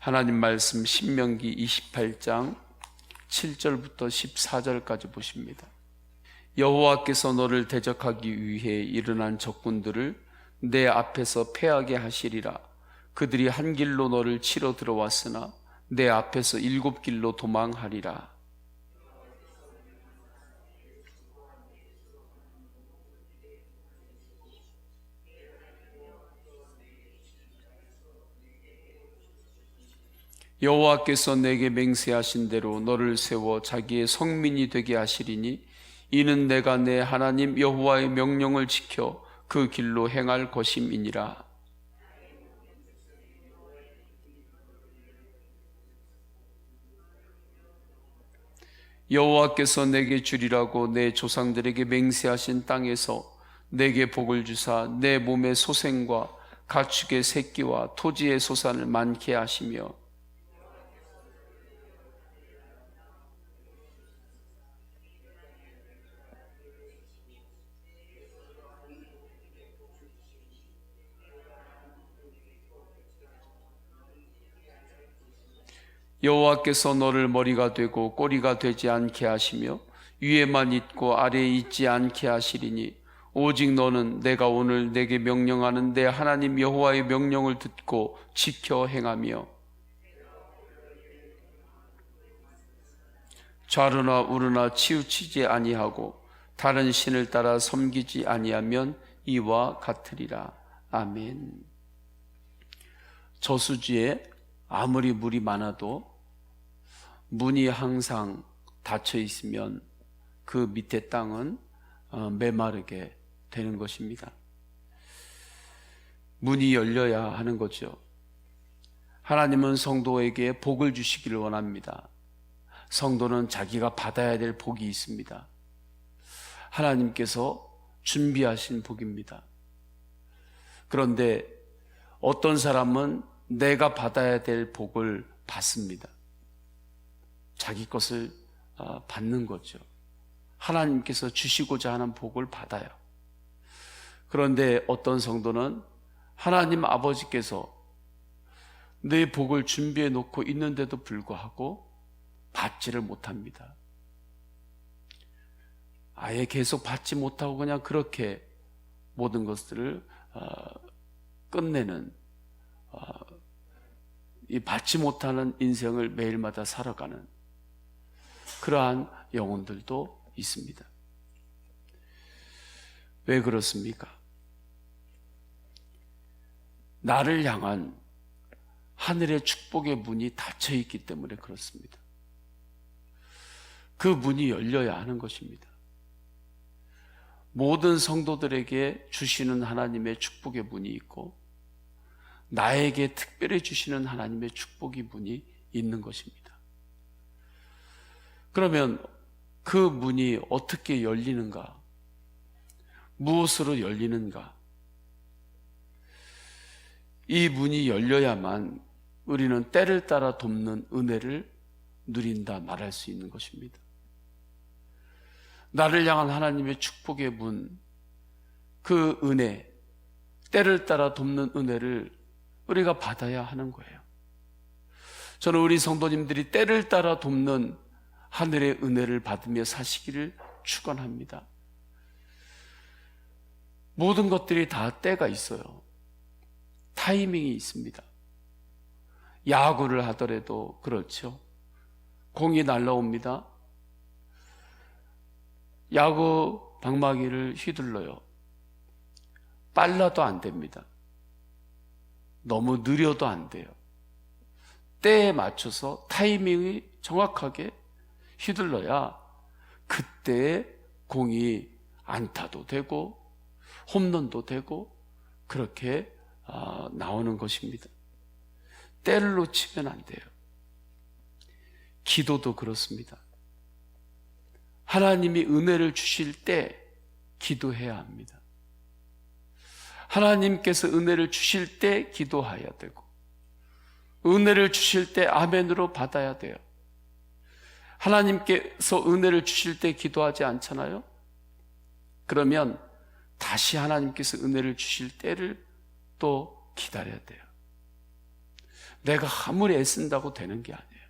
하나님 말씀 신명기 28장 7절부터 14절까지 보십니다. 여호와께서 너를 대적하기 위해 일어난 적군들을 내 앞에서 패하게 하시리라. 그들이 한 길로 너를 치러 들어왔으나 내 앞에서 7길로 도망하리라. 여호와께서 내게 맹세하신 대로 너를 세워 자기의 성민이 되게 하시리니 이는 내가 내 하나님 여호와의 명령을 지켜 그 길로 행할 것임이니라. 여호와께서 내게 주리라고 내 조상들에게 맹세하신 땅에서 내게 복을 주사 내 몸의 소생과 가축의 새끼와 토지의 소산을 많게 하시며 여호와께서 너를 머리가 되고 꼬리가 되지 않게 하시며 위에만 있고 아래에 있지 않게 하시리니 오직 너는 내가 오늘 내게 명령하는 내 하나님 여호와의 명령을 듣고 지켜 행하며 좌르나 우르나 치우치지 아니하고 다른 신을 따라 섬기지 아니하면 이와 같으리라. 아멘. 저수지에 아무리 물이 많아도 문이 항상 닫혀 있으면 그 밑에 땅은 메마르게 되는 것입니다. 문이 열려야 하는 거죠. 하나님은 성도에게 복을 주시기를 원합니다. 성도는 자기가 받아야 될 복이 있습니다. 하나님께서 준비하신 복입니다. 그런데 어떤 사람은 내가 받아야 될 복을 받습니다. 자기 것을 받는 거죠. 하나님께서 주시고자 하는 복을 받아요. 그런데 어떤 성도는 하나님 아버지께서 내 복을 준비해 놓고 있는데도 불구하고 받지를 못합니다. 아예 계속 받지 못하고 그냥 그렇게 모든 것들을 끝내는 이 받지 못하는 인생을 매일마다 살아가는 그러한 영혼들도 있습니다. 왜 그렇습니까? 나를 향한 하늘의 축복의 문이 닫혀 있기 때문에 그렇습니다. 그 문이 열려야 하는 것입니다. 모든 성도들에게 주시는 하나님의 축복의 문이 있고 나에게 특별히 주시는 하나님의 축복의 문이 있는 것입니다. 그러면 그 문이 어떻게 열리는가? 무엇으로 열리는가? 이 문이 열려야만 우리는 때를 따라 돕는 은혜를 누린다 말할 수 있는 것입니다. 나를 향한 하나님의 축복의 문, 그 은혜, 때를 따라 돕는 은혜를 우리가 받아야 하는 거예요. 저는 우리 성도님들이 때를 따라 돕는 하늘의 은혜를 받으며 사시기를 축원합니다. 모든 것들이 다 때가 있어요. 타이밍이 있습니다. 야구를 하더라도 그렇죠. 공이 날라옵니다. 야구 방망이를 휘둘러요. 빨라도 안 됩니다. 너무 느려도 안 돼요. 때에 맞춰서 타이밍이 정확하게 휘둘러야 그때에 공이 안타도 되고 홈런도 되고 그렇게 나오는 것입니다. 때를 놓치면 안 돼요. 기도도 그렇습니다. 하나님이 은혜를 주실 때 기도해야 합니다. 하나님께서 은혜를 주실 때 기도해야 되고 은혜를 주실 때 아멘으로 받아야 돼요. 하나님께서 은혜를 주실 때 기도하지 않잖아요? 그러면 다시 하나님께서 은혜를 주실 때를 또 기다려야 돼요. 내가 아무리 애쓴다고 되는 게 아니에요.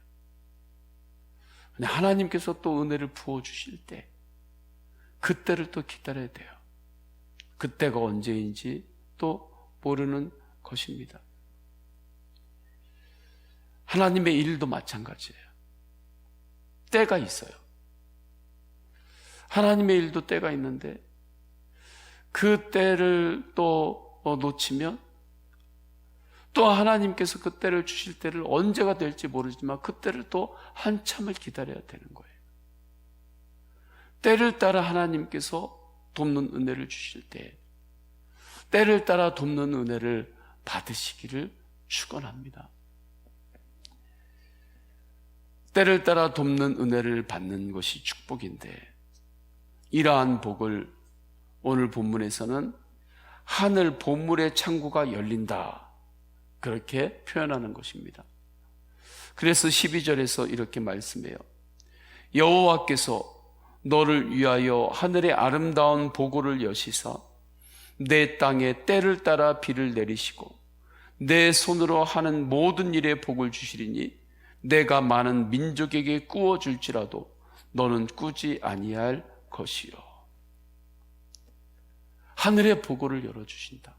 하나님께서 또 은혜를 부어주실 때 그때를 또 기다려야 돼요. 그때가 언제인지 또 모르는 것입니다. 하나님의 일도 마찬가지예요. 때가 있어요. 하나님의 일도 때가 있는데 그 때를 또 놓치면 또 하나님께서 그 때를 주실 때를 언제가 될지 모르지만 그 때를 또 한참을 기다려야 되는 거예요. 때를 따라 하나님께서 돕는 은혜를 주실 때 때를 따라 돕는 은혜를 받으시기를 축원합니다. 때를 따라 돕는 은혜를 받는 것이 축복인데 이러한 복을 오늘 본문에서는 하늘 보물의 창구가 열린다 그렇게 표현하는 것입니다. 그래서 12절에서 이렇게 말씀해요. 여호와께서 너를 위하여 하늘의 아름다운 보고를 여시사 내 땅에 때를 따라 비를 내리시고 내 손으로 하는 모든 일에 복을 주시리니 내가 많은 민족에게 꾸어줄지라도 너는 꾸지 아니할 것이요. 하늘의 보고를 열어주신다.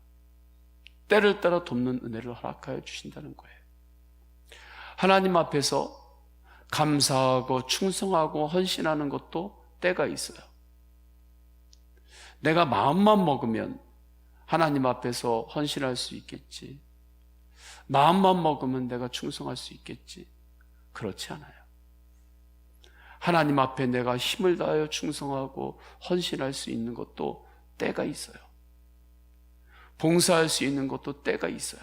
때를 따라 돕는 은혜를 허락하여 주신다는 거예요. 하나님 앞에서 감사하고 충성하고 헌신하는 것도 때가 있어요. 내가 마음만 먹으면 하나님 앞에서 헌신할 수 있겠지. 마음만 먹으면 내가 충성할 수 있겠지. 그렇지 않아요. 하나님 앞에 내가 힘을 다하여 충성하고 헌신할 수 있는 것도 때가 있어요. 봉사할 수 있는 것도 때가 있어요.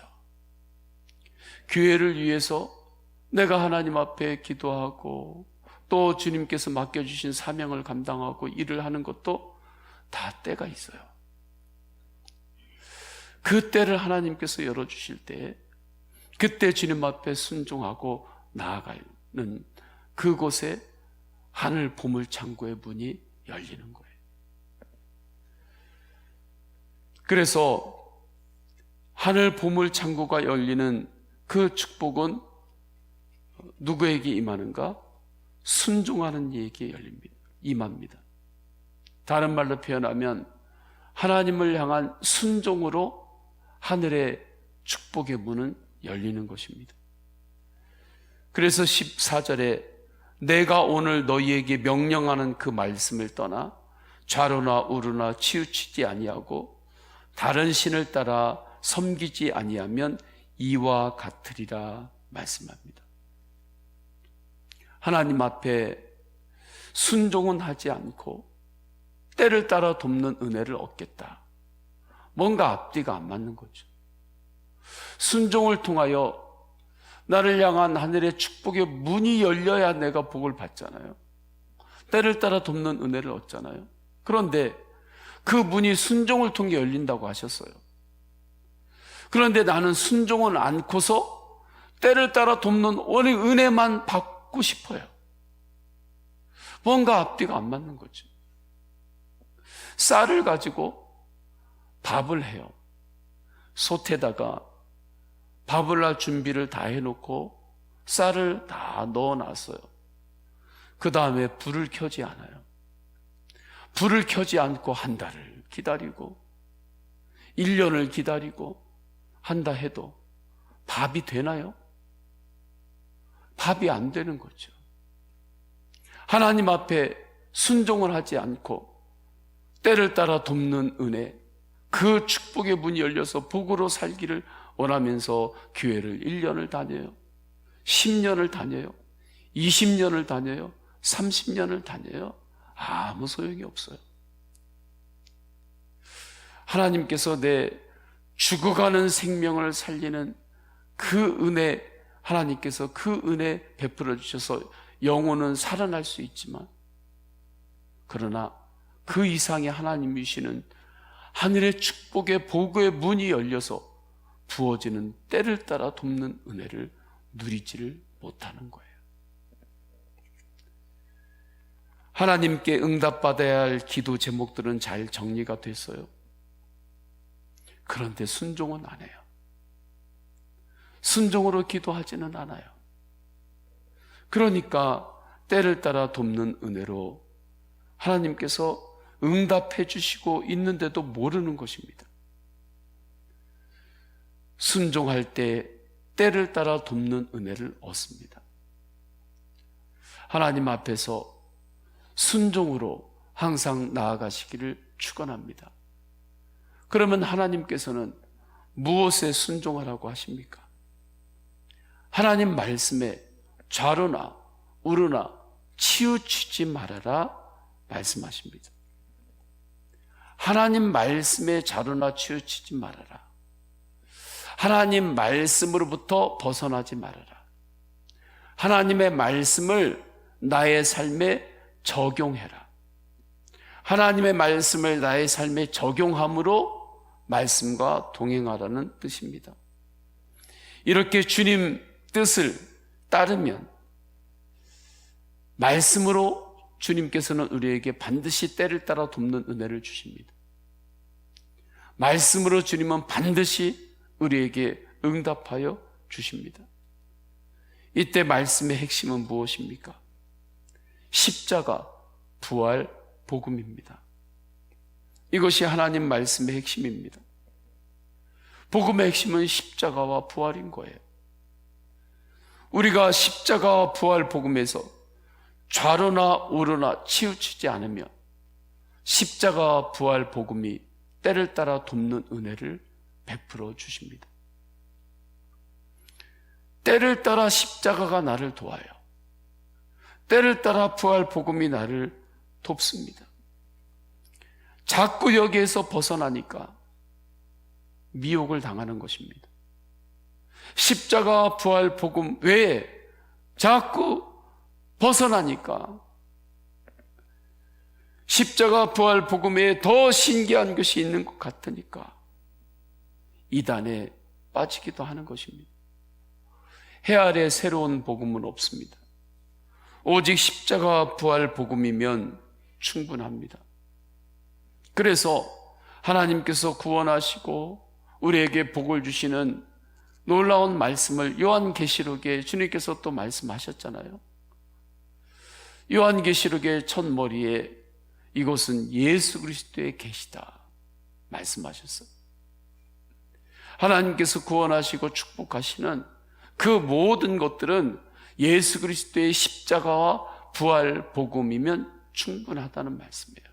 교회를 위해서 내가 하나님 앞에 기도하고 또 주님께서 맡겨주신 사명을 감당하고 일을 하는 것도 다 때가 있어요. 그 때를 하나님께서 열어주실 때 그때 주님 앞에 순종하고 나아가는 그곳에 하늘 보물 창고의 문이 열리는 거예요. 그래서 하늘 보물 창고가 열리는 그 축복은 누구에게 임하는가? 순종하는 이에게 열립니다. 임합니다. 다른 말로 표현하면 하나님을 향한 순종으로 하늘의 축복의 문은 열리는 것입니다. 그래서 14절에 내가 오늘 너희에게 명령하는 그 말씀을 떠나 좌로나 우로나 치우치지 아니하고 다른 신을 따라 섬기지 아니하면 이와 같으리라 말씀합니다. 하나님 앞에 순종은 하지 않고 때를 따라 돕는 은혜를 얻겠다. 뭔가 앞뒤가 안 맞는 거죠. 순종을 통하여 나를 향한 하늘의 축복의 문이 열려야 내가 복을 받잖아요. 때를 따라 돕는 은혜를 얻잖아요. 그런데 그 문이 순종을 통해 열린다고 하셨어요. 그런데 나는 순종은 않고서 때를 따라 돕는 은혜만 받고 싶어요. 뭔가 앞뒤가 안 맞는 거죠. 쌀을 가지고 밥을 해요. 솥에다가 밥을 할 준비를 다 해놓고 쌀을 다 넣어놨어요. 그 다음에 불을 켜지 않아요. 불을 켜지 않고 한 달을 기다리고 1년을 기다리고 한다 해도 밥이 되나요? 밥이 안 되는 거죠. 하나님 앞에 순종을 하지 않고 때를 따라 돕는 은혜, 그 축복의 문이 열려서 복으로 살기를 원하면서 교회를 1년을 다녀요. 10년을 다녀요. 20년을 다녀요. 30년을 다녀요. 아무 소용이 없어요. 하나님께서 내 죽어가는 생명을 살리는 그 은혜, 하나님께서 그 은혜 베풀어 주셔서 영혼은 살아날 수 있지만, 그러나 그 이상의 하나님이시는 하늘의 축복의 보고의 문이 열려서 부어지는 때를 따라 돕는 은혜를 누리지를 못하는 거예요. 하나님께 응답받아야 할 기도 제목들은 잘 정리가 됐어요. 그런데 순종은 안 해요. 순종으로 기도하지는 않아요. 그러니까 때를 따라 돕는 은혜로 하나님께서 응답해 주시고 있는데도 모르는 것입니다. 순종할 때 때를 따라 돕는 은혜를 얻습니다. 하나님 앞에서 순종으로 항상 나아가시기를 축원합니다. 그러면 하나님께서는 무엇에 순종하라고 하십니까? 하나님 말씀에 좌로나 우로나 치우치지 말아라 말씀하십니다. 하나님 말씀에 좌로나 치우치지 말아라. 하나님 말씀으로부터 벗어나지 말아라. 하나님의 말씀을 나의 삶에 적용해라. 하나님의 말씀을 나의 삶에 적용함으로 말씀과 동행하라는 뜻입니다. 이렇게 주님 뜻을 따르면 말씀으로 주님께서는 우리에게 반드시 때를 따라 돕는 은혜를 주십니다. 말씀으로 주님은 반드시 우리에게 응답하여 주십니다. 이때 말씀의 핵심은 무엇입니까? 십자가, 부활, 복음입니다. 이것이 하나님 말씀의 핵심입니다. 복음의 핵심은 십자가와 부활인 거예요. 우리가 십자가와 부활 복음에서 좌로나 우로나 치우치지 않으면 십자가와 부활 복음이 때를 따라 돕는 은혜를 베풀어 주십니다. 때를 따라 십자가가 나를 도와요. 때를 따라 부활 복음이 나를 돕습니다. 자꾸 여기에서 벗어나니까 미혹을 당하는 것입니다. 십자가 부활 복음 외에 자꾸 벗어나니까 십자가 부활 복음 외에 더 신기한 것이 있는 것 같으니까 이단에 빠지기도 하는 것입니다. 해 아래 새로운 복음은 없습니다. 오직 십자가 부활 복음이면 충분합니다. 그래서 하나님께서 구원하시고 우리에게 복을 주시는 놀라운 말씀을 요한계시록에 주님께서 또 말씀하셨잖아요. 요한계시록의 첫머리에 이것은 예수 그리스도의 계시다 말씀하셨어요. 하나님께서 구원하시고 축복하시는 그 모든 것들은 예수 그리스도의 십자가와 부활 복음이면 충분하다는 말씀이에요.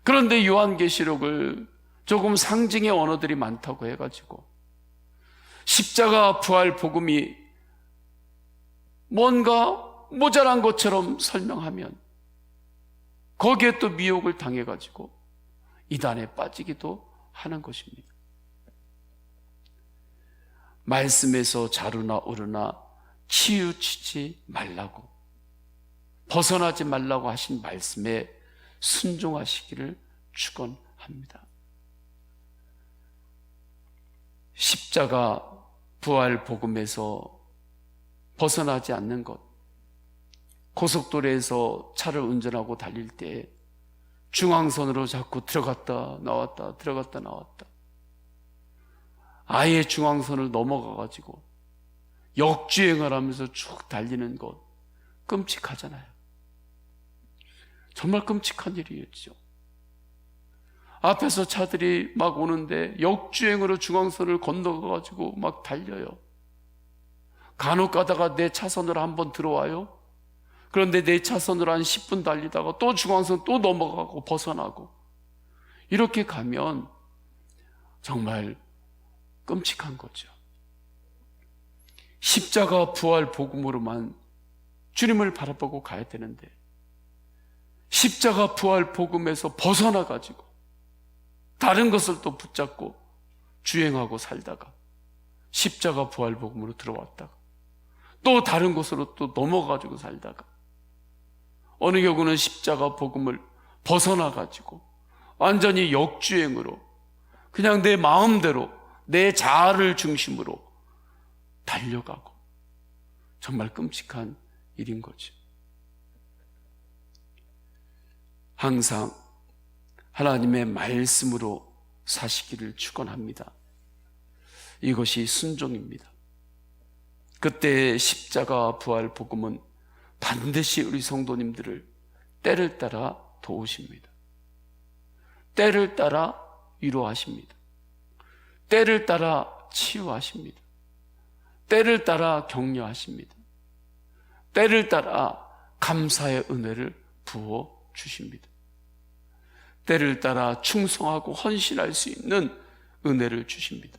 그런데 요한계시록을 조금 상징의 언어들이 많다고 해가지고 십자가 부활 복음이 뭔가 모자란 것처럼 설명하면 거기에 또 미혹을 당해가지고 이단에 빠지기도 하는 것입니다. 말씀에서 좌로나 우로나 치우치지 말라고, 벗어나지 말라고 하신 말씀에 순종하시기를 축원합니다. 십자가 부활 복음에서 벗어나지 않는 것, 고속도로에서 차를 운전하고 달릴 때 중앙선으로 자꾸 들어갔다 나왔다 들어갔다 나왔다, 아예 중앙선을 넘어가가지고 역주행을 하면서 쭉 달리는 것 끔찍하잖아요. 정말 끔찍한 일이었죠. 앞에서 차들이 막 오는데 역주행으로 중앙선을 건너가가지고 막 달려요. 간혹 가다가 내 차선으로 한번 들어와요. 그런데 내 차선으로 한 10분 달리다가 또 중앙선 또 넘어가고 벗어나고, 이렇게 가면 정말 끔찍한 거죠. 십자가 부활 복음으로만 주님을 바라보고 가야 되는데 십자가 부활 복음에서 벗어나가지고 다른 것을 또 붙잡고 주행하고 살다가 십자가 부활 복음으로 들어왔다가 또 다른 곳으로 또 넘어가지고 살다가 어느 경우는 십자가 복음을 벗어나가지고 완전히 역주행으로 그냥 내 마음대로 내 자아를 중심으로 달려가고, 정말 끔찍한 일인 거죠. 항상 하나님의 말씀으로 사시기를 축원합니다. 이것이 순종입니다. 그때 십자가 부활 복음은 반드시 우리 성도님들을 때를 따라 도우십니다. 때를 따라 위로하십니다. 때를 따라 치유하십니다. 때를 따라 격려하십니다. 때를 따라 감사의 은혜를 부어 주십니다. 때를 따라 충성하고 헌신할 수 있는 은혜를 주십니다.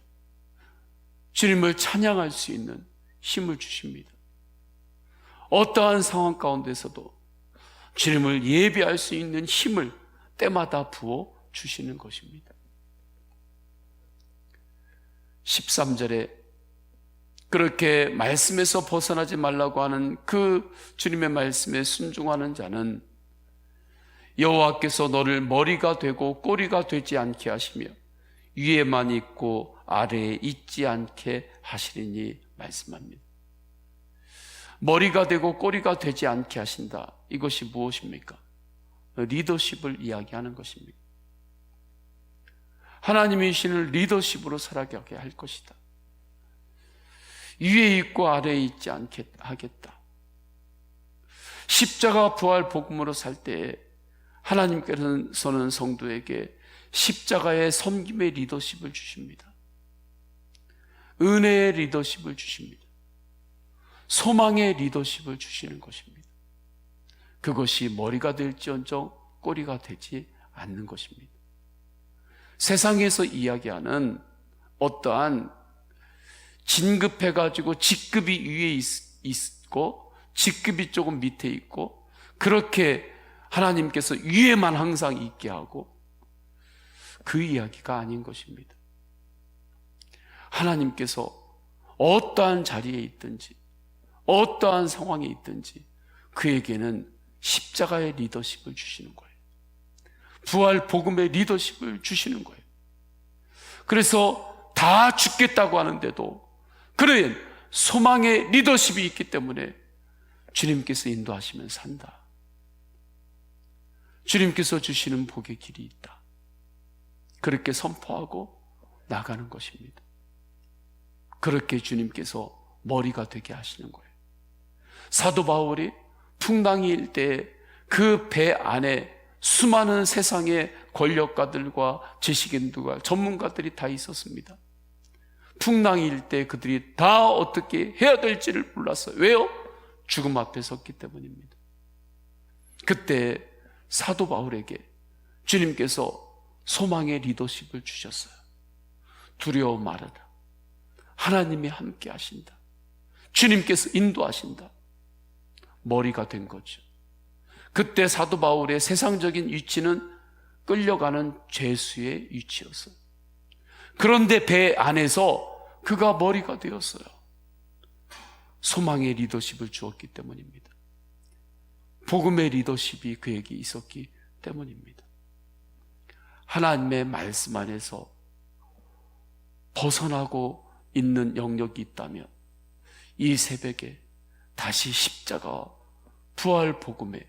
주님을 찬양할 수 있는 힘을 주십니다. 어떠한 상황 가운데서도 주님을 예배할 수 있는 힘을 때마다 부어 주시는 것입니다. 13절에 그렇게 말씀에서 벗어나지 말라고 하는 그 주님의 말씀에 순종하는 자는 여호와께서 너를 머리가 되고 꼬리가 되지 않게 하시며 위에만 있고 아래에 있지 않게 하시리니 말씀합니다. 머리가 되고 꼬리가 되지 않게 하신다. 이것이 무엇입니까? 리더십을 이야기하는 것입니다. 하나님이 주시는 리더십으로 살아가게 할 것이다. 위에 있고 아래에 있지 않게 하겠다. 십자가 부활 복음으로 살 때에 하나님께서는 성도에게 십자가의 섬김의 리더십을 주십니다. 은혜의 리더십을 주십니다. 소망의 리더십을 주시는 것입니다. 그것이 머리가 될지언정 꼬리가 되지 않는 것입니다. 세상에서 이야기하는 어떠한 진급해가지고 직급이 위에 있고 직급이 조금 밑에 있고 그렇게 하나님께서 위에만 항상 있게 하고 그 이야기가 아닌 것입니다. 하나님께서 어떠한 자리에 있든지 어떠한 상황에 있든지 그에게는 십자가의 리더십을 주시는 거예요. 부활 복음의 리더십을 주시는 거예요. 그래서 다 죽겠다고 하는데도 그런 소망의 리더십이 있기 때문에 주님께서 인도하시면 산다. 주님께서 주시는 복의 길이 있다. 그렇게 선포하고 나가는 것입니다. 그렇게 주님께서 머리가 되게 하시는 거예요. 사도 바울이 풍랑일 때 그 배 안에 수많은 세상의 권력가들과 지식인들과 전문가들이 다 있었습니다. 풍랑일 때 그들이 다 어떻게 해야 될지를 몰랐어요. 왜요? 죽음 앞에 섰기 때문입니다. 그때 사도 바울에게 주님께서 소망의 리더십을 주셨어요. 두려워 말아라. 하나님이 함께 하신다. 주님께서 인도하신다. 머리가 된 거죠. 그때 사도 바울의 세상적인 위치는 끌려가는 죄수의 위치였어요. 그런데 배 안에서 그가 머리가 되었어요. 소망의 리더십을 주었기 때문입니다. 복음의 리더십이 그에게 있었기 때문입니다. 하나님의 말씀 안에서 벗어나고 있는 영역이 있다면 이 새벽에 다시 십자가와 부활 복음의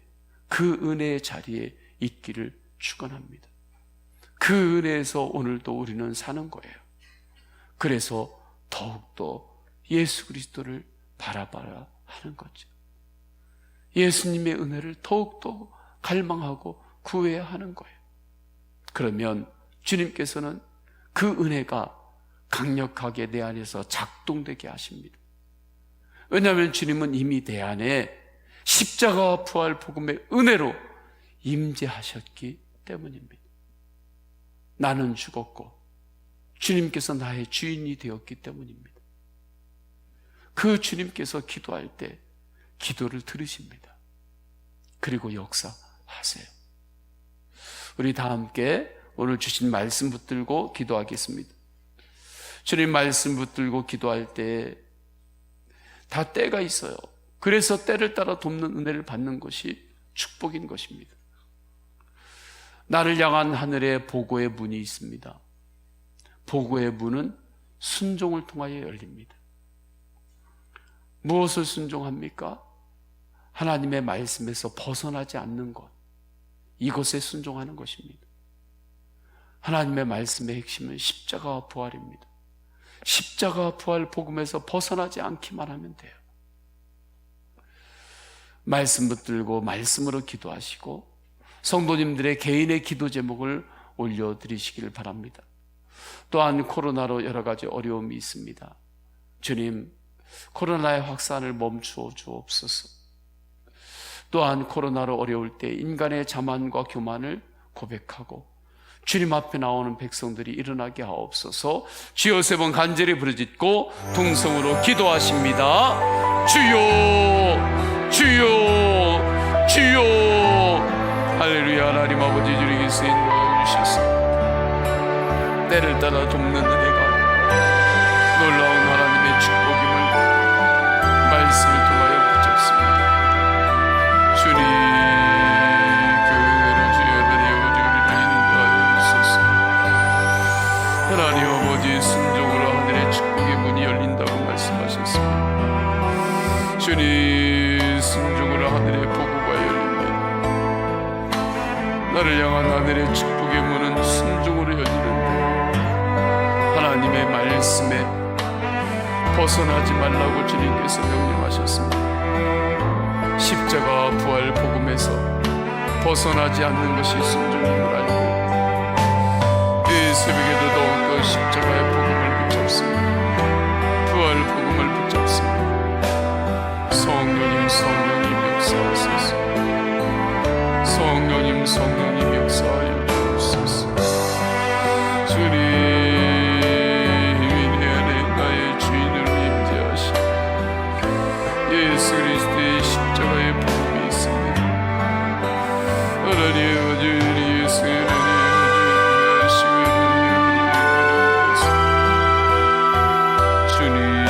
그 은혜의 자리에 있기를 축원합니다. 그 은혜에서 오늘도 우리는 사는 거예요. 그래서 더욱더 예수 그리스도를 바라봐야 하는 거죠. 예수님의 은혜를 더욱더 갈망하고 구해야 하는 거예요. 그러면 주님께서는 그 은혜가 강력하게 내 안에서 작동되게 하십니다. 왜냐하면 주님은 이미 내 안에 십자가와 부활 복음의 은혜로 임재하셨기 때문입니다. 나는 죽었고 주님께서 나의 주인이 되었기 때문입니다. 그 주님께서 기도할 때 기도를 들으십니다. 그리고 역사하세요. 우리 다 함께 오늘 주신 말씀 붙들고 기도하겠습니다. 주님 말씀 붙들고 기도할 때 다 때가 있어요. 그래서 때를 따라 돕는 은혜를 받는 것이 축복인 것입니다. 나를 향한 하늘에 보고의 문이 있습니다. 보고의 문은 순종을 통하여 열립니다. 무엇을 순종합니까? 하나님의 말씀에서 벗어나지 않는 것, 이것에 순종하는 것입니다. 하나님의 말씀의 핵심은 십자가와 부활입니다. 십자가 부활 복음에서 벗어나지 않기만 하면 돼요. 말씀 붙들고 말씀으로 기도하시고 성도님들의 개인의 기도 제목을 올려드리시길 바랍니다. 또한 코로나로 여러 가지 어려움이 있습니다. 주님, 코로나의 확산을 멈추어 주옵소서. 또한 코로나로 어려울 때 인간의 자만과 교만을 고백하고 주님 앞에 나오는 백성들이 일어나게 하옵소서. 주여 세 번 간절히 부르짖고 동성으로 기도하십니다. 주여, 주여, 주여. 할렐루야. 하나님 아버지, 주님께 쓰인 도와주셨습니다. 때를 따라 돕는 은혜가 놀라운 하나님의 축복임을 말씀을 통하여 붙잡습니다. 주님, 그 은혜로 주여 은혜여 우리를 인도하여 주소서. 하나님 아버지, 순종으로 하늘의 축복의 문이 열린다고 말씀하셨습니다. 주님, 순종으로 하늘의 복우가 열립니다. 나를 향한 하늘의 축복의 문은 순종으로 열리는데 하나님의 말씀에 벗어나지 말라고 주님께서 명령하셨습니다. 십자가 부활 복음에서 벗어나지 않는 것이 순종임을 알고 이 새벽에도 더욱더 십자가의 복음을 붙잡습니다. 부활 복음을 붙잡습니다. 성령님, 성령님 역사하소서. 성령님, 성령님 역사하여 주옵소서. 주님, 예수 그리스도의 십자가의 복음이 있습니다. 하나님 아버지, 예수 주님,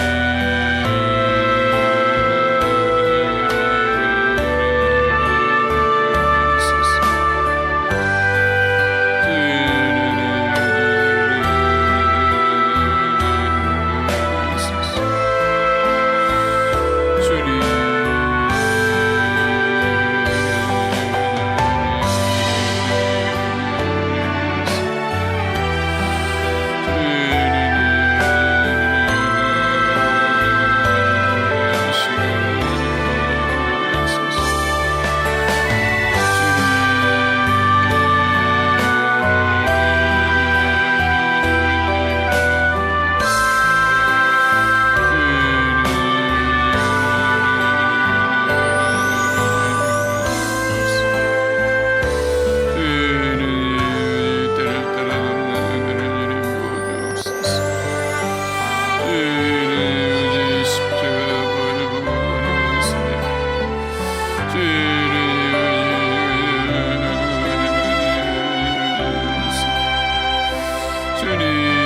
주님